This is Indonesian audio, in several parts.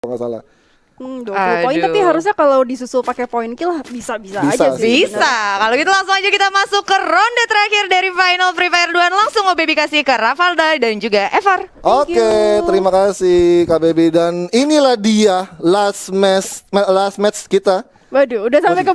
nggak salah. 20 poin, tapi harusnya kalau disusul pakai poin kill bisa aja sih. Bisa. Kalau gitu langsung aja kita masuk ke ronde terakhir dari final Free Fire 2. Langsung OBB kasih ke Ravalda dan juga Evar. Oke, terima kasih KBB, dan inilah dia last match kita. Waduh, udah sampai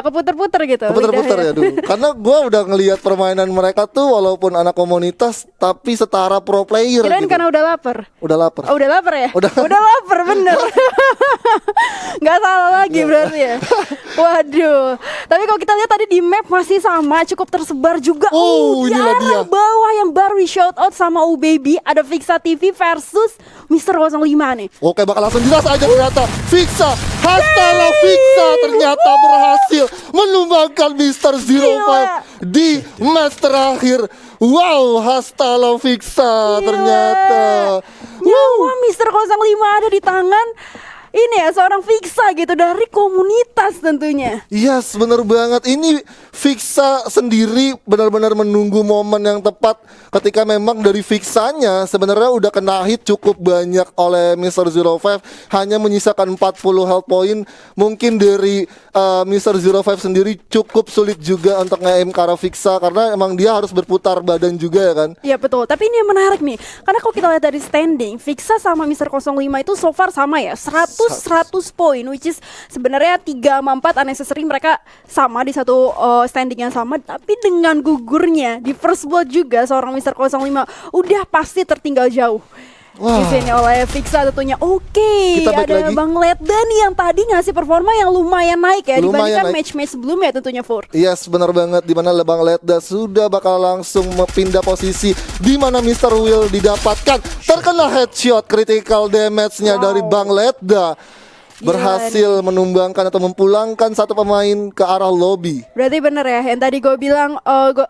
keputer-puter gitu. Keputer-puter ya dulu. Karena gue udah ngelihat permainan mereka tuh walaupun anak komunitas tapi setara pro player. Kirain gitu. karena udah lapar. Udah lapar. Oh, udah lapar ya? Udah lapar bener. Nggak salah lagi berarti ya. Waduh. Tapi kalau kita lihat tadi di map masih sama, cukup tersebar juga. Oh, di inilah dia. arah bawah yang baru di shout out sama UBaby. Ada Fixa TV versus Mr. 05 nih. Oke, bakal langsung jelas aja ternyata. Fixa, Hastala Fixa ternyata berhasil menumbangkan Mr. 05 di match terakhir. Wow, Hastala Fixa ternyata. Nyawa Mr. 05 ada di tangan ini ya, seorang Fixa gitu dari komunitas tentunya. Yes, bener banget. Ini Fixa sendiri benar-benar menunggu momen yang tepat ketika memang dari Fixanya sebenarnya udah kena hit cukup banyak oleh Mr. 05, hanya menyisakan 40 health point. Mungkin dari Mr. 05 sendiri cukup sulit juga untuk nge-aim ke arah Fixa karena emang dia harus berputar badan juga ya kan. Iya betul, tapi ini yang menarik nih. Karena kalau kita lihat dari standing, Fixa sama Mr. 05 itu so far sama ya, 100 poin, which is sebenarnya 3 sama 4 unnecessary mereka sama di satu standing yang sama, tapi dengan gugurnya di first blood juga seorang Mr. 05 udah pasti tertinggal jauh. Di sini oleh Fixa tentunya. Oke, ada lagi. Bang Ledda nih yang tadi ngasih performa yang lumayan naik ya dibandingkan match-match sebelumnya tentunya Fur. Yes, benar banget, di mana Bang Ledda sudah bakal langsung pindah posisi di mana Mr. Will didapatkan terkena headshot, critical damage-nya dari Bang Ledda. Berhasil menumbangkan atau memulangkan satu pemain ke arah lobby. Berarti bener ya, yang tadi gue bilang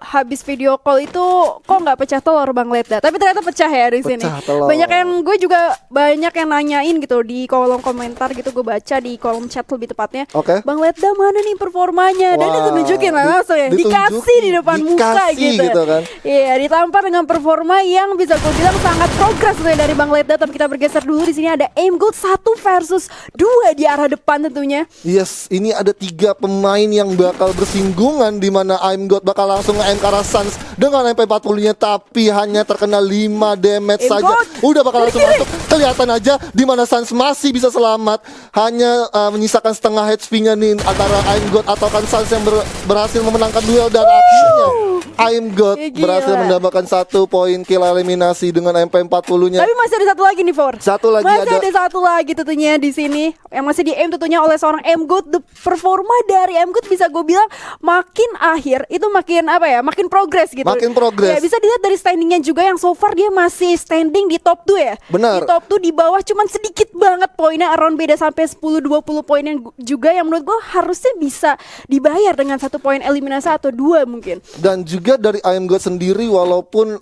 habis video call itu kok nggak pecah telur Bang Ledda, tapi ternyata pecah ya di sini. Banyak yang gue juga banyak yang nanyain gitu di kolom komentar gitu, gue baca di kolom chat lebih tepatnya. Bang Ledda mana nih performanya? Dan itu nunjukin langsung ya, dikasih di depan muka gitu kan. Iya, ditampar dengan performa yang bisa gue bilang sangat progres dari Bang Ledda. Tapi kita bergeser dulu, di sini ada aim gold 1 versus 2 di arah depan tentunya. Yes, ini ada 3 pemain yang bakal bersinggungan di mana I'm God bakal langsung nge-aim ke arah Suns dengan MP40-nya tapi hanya terkena 5 damage saja. Udah bakal langsung masuk. Kelihatan aja di mana Suns masih bisa selamat, hanya menyisakan setengah HP-nya nih antara I'm God atau kan Suns yang berhasil memenangkan duel, dan akhirnya I'm God berhasil mendapatkan 1 poin kill eliminasi dengan MP40-nya. Tapi masih ada satu lagi nih, For. Masih ada satu lagi tentunya di sini yang masih di aim tentunya oleh seorang M-God. The performa dari M-God bisa gue bilang makin akhir itu makin makin progres gitu. Makin progres. Ya, bisa dilihat dari standingnya juga yang so far dia masih standing di top 2 ya. Benar. Di top 2 di bawah cuman sedikit banget poinnya, around beda sampai 10-20 poin yang juga yang menurut gue harusnya bisa dibayar dengan 1 poin eliminasi atau 2 mungkin. Dan juga dari I'm God sendiri walaupun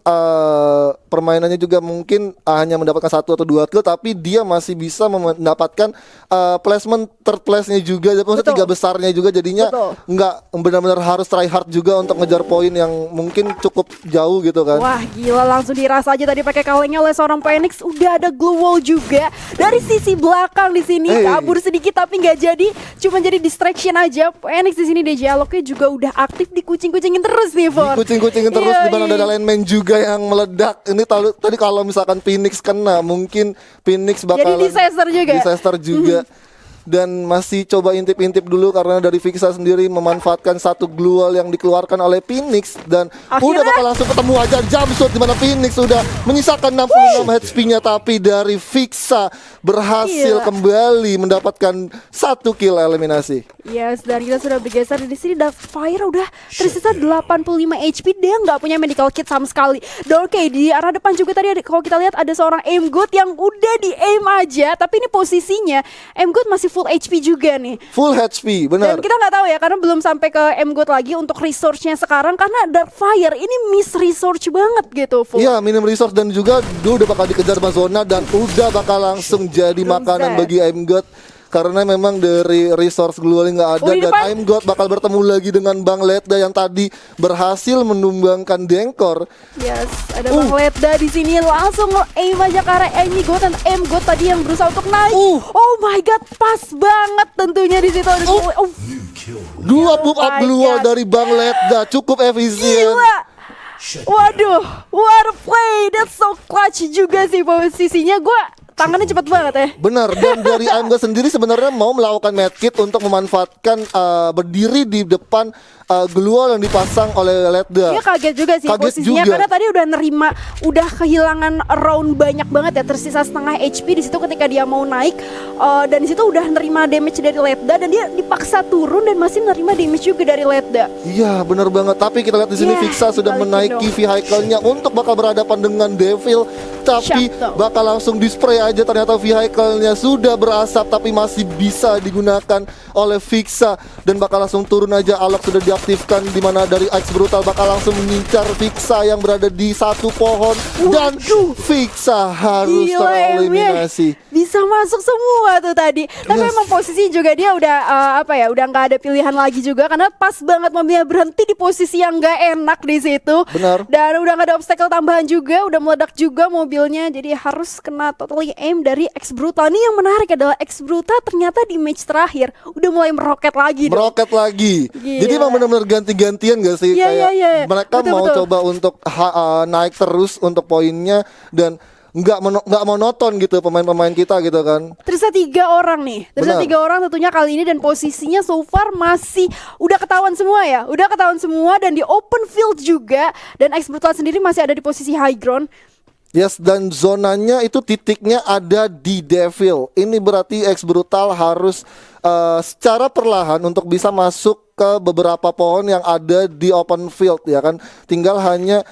permainannya juga mungkin hanya mendapatkan 1 atau 2 kill, tapi dia masih bisa mendapatkan placement third place-nya juga, maksudnya 3 besarnya juga, jadinya nggak benar-benar harus try hard juga untuk ngejar poin yang mungkin cukup jauh gitu kan. Wah gila, langsung dirasa aja tadi pakai kalengnya oleh seorang Phoenix. Udah ada glue wall juga dari sisi belakang di sini. Kabur sedikit tapi nggak jadi, cuma jadi distraction aja. Phoenix di sini dialognya juga udah aktif, dikucing-kucingin terus nih, For. Dikucing-kucingin terus, di mana ada lane main juga yang meledak. Ini tadi kalau misalkan Phoenix kena, mungkin Phoenix bakal jadi disaster juga. Dan masih coba intip-intip dulu karena dari Fixa sendiri memanfaatkan 1 glue wall yang dikeluarkan oleh Phoenix, dan udah bakal langsung ketemu aja jump shot di mana Phoenix udah menyisakan 66 HP-nya, tapi dari Fixa berhasil kembali mendapatkan 1 kill eliminasi. Yes, dan kita sudah bergeser di sini. Fire udah tersisa 85 HP, dia nggak punya medical kit sama sekali. Dan oke, di arah depan juga tadi kalau kita lihat ada seorang M-God yang udah di aim aja, tapi ini posisinya M-God masih full HP juga nih. Full HP, benar. Dan kita nggak tahu ya, karena belum sampai ke M-God lagi untuk resource-nya sekarang, karena Darkfire ini miss resource banget gitu. Iya, minim resource, dan juga udah bakal dikejar sama zona dan udah bakal langsung jadi makanan bagi M-God. karena memang dari resource global nggak ada, Oh, di dan depan. I'm God bakal bertemu lagi dengan Bang Letda yang tadi berhasil menumbangkan Dengkor. Yes, ada Bang Letda di sini langsung nge-aim aja ke arah Amy God dan M God tadi yang berusaha untuk naik. Oh my god, pas banget tentunya di situ. Dua pull Oh up my global God. dari Bang Letda cukup efisien. Gila. Waduh, what a play. That's so clutch juga sih posisinya. Tangannya cepet banget ya. Benar, dan dari AMG sendiri sebenarnya mau melakukan medkit untuk memanfaatkan berdiri di depan glual yang dipasang oleh Letda. Dia kaget juga sih Kaget posisinya juga. karena tadi udah kehilangan round banyak banget ya, tersisa setengah HP di situ ketika dia mau naik, dan di situ udah nerima damage dari Letda dan dia dipaksa turun dan masih nerima damage juga dari Letda. Iya, benar banget. Tapi kita lihat di sini Yeah, Fixa sudah balikin menaiki dong. vehicle-nya untuk bakal berhadapan dengan Devil, tapi Shut up. bakal langsung di-spray aja. Ternyata vehicle-nya sudah berasap tapi masih bisa digunakan oleh Fixa dan bakal langsung turun aja. Alok sudah diaktifkan, di mana dari X Brutal bakal langsung mengincar Fixa yang berada di satu pohon dan Fixa harus Gila, tereliminasi. Bisa masuk semua tuh tadi. Tapi Yes. emang posisi juga dia udah udah nggak ada pilihan lagi juga karena pas banget mobilnya berhenti di posisi yang nggak enak di situ. Benar. Dan udah nggak ada obstacle tambahan juga, udah meledak juga mobilnya. Jadi harus kena totally aim dari X Brutal. Nih yang menarik adalah X Brutal ternyata di match terakhir udah mulai meroket lagi. dong. Meroket lagi. Gila. Jadi emang benar-benar ganti-gantian gak sih? Iya, Kayak iya. mereka Betul, mau betul. coba untuk naik terus untuk poinnya dan nggak monoton gitu pemain-pemain kita gitu kan. Tersisa 3 orang nih. Tersisa Benar. 3 orang tentunya kali ini dan posisinya so far masih udah ketahuan semua ya. Udah ketahuan semua dan di open field juga, dan X Brutal sendiri masih ada di posisi high ground. Yes, dan zonanya itu titiknya ada di Devil. Ini berarti X Brutal harus secara perlahan untuk bisa masuk ke beberapa pohon yang ada di open field ya kan. Tinggal hanya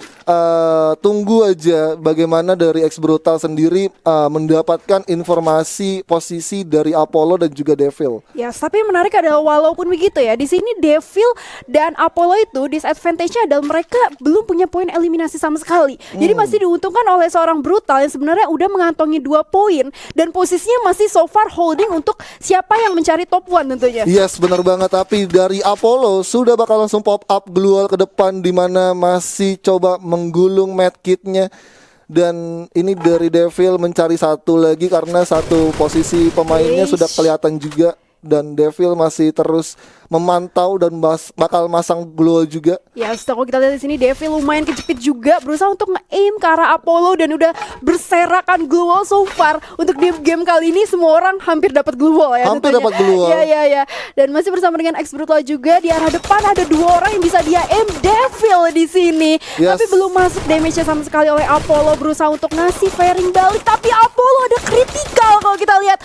tunggu aja bagaimana dari X Brutal sendiri mendapatkan informasi posisi dari Apollo dan juga Devil. Ya, tapi yang menarik adalah walaupun begitu ya, di sini Devil dan Apollo itu disadvantage-nya adalah mereka belum punya poin eliminasi sama sekali. Jadi masih diuntungkan oleh seorang Brutal yang sebenarnya udah mengantongi 2 poin dan posisinya masih so far holding untuk siapa yang mencari top 1 tentunya. Yes, benar banget. Tapi dari Apollo sudah bakal langsung pop up glual ke depan, di mana masih coba menggulung medkitnya. Dan ini dari Devil mencari satu lagi karena satu posisi pemainnya Eish. sudah kelihatan juga. Dan Devil masih terus memantau dan bakal masang glual juga. Ya, setelah kita lihat di sini Devil lumayan kejepit juga, berusaha untuk nge-aim ke arah Apollo dan udah berserakan glue wall so far. Untuk di game kali ini semua orang hampir dapat glue wall ya. Hampir tentunya. dapat glue wall. Ya. Dan masih bersama dengan X Brutal juga di arah depan ada 2 orang yang bisa dia aim Devil di sini. Yes. Tapi belum masuk damage-nya sama sekali oleh Apollo, berusaha untuk ngasih firing balik, tapi Apollo ada critical kalau kita lihat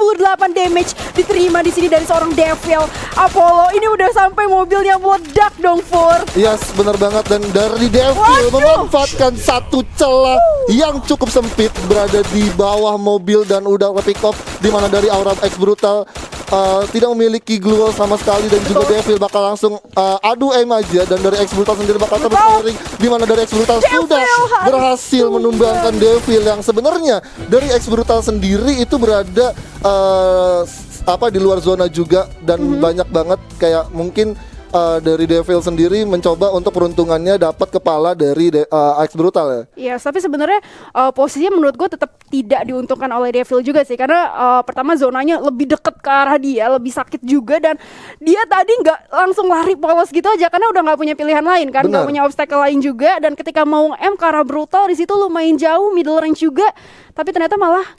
68 damage diterima di sini dari seorang Devil. Apollo ini udah sampai mobilnya meledak dong, Fur. Yes, benar banget. Dan dari Devil Waduh. memanfaatkan satu celah yang cukup sempit berada di bawah mobil dan udah pick off, di mana dari Aura X Brutal tidak memiliki glue wall sama sekali, dan juga Betul. Devil bakal langsung adu aim aja, dan dari X Brutal sendiri bakal terus Betul. firing, di mana dari X Brutal Devil sudah harus berhasil tumbang. menumbangkan Devil yang sebenarnya dari X Brutal sendiri itu berada di luar zona juga, dan banyak banget kayak mungkin dari Devil sendiri mencoba untuk peruntungannya dapat kepala dari X Brutal ya. Iya, tapi sebenarnya posisinya menurut gue tetap tidak diuntungkan oleh Devil juga sih, karena pertama zonanya lebih deket ke arah dia, lebih sakit juga, dan dia tadi nggak langsung lari polos gitu aja karena udah nggak punya pilihan lain kan, nggak Benar. punya obstacle lain juga, dan ketika mau M ke arah Brutal di situ lumayan jauh middle range juga, tapi ternyata malah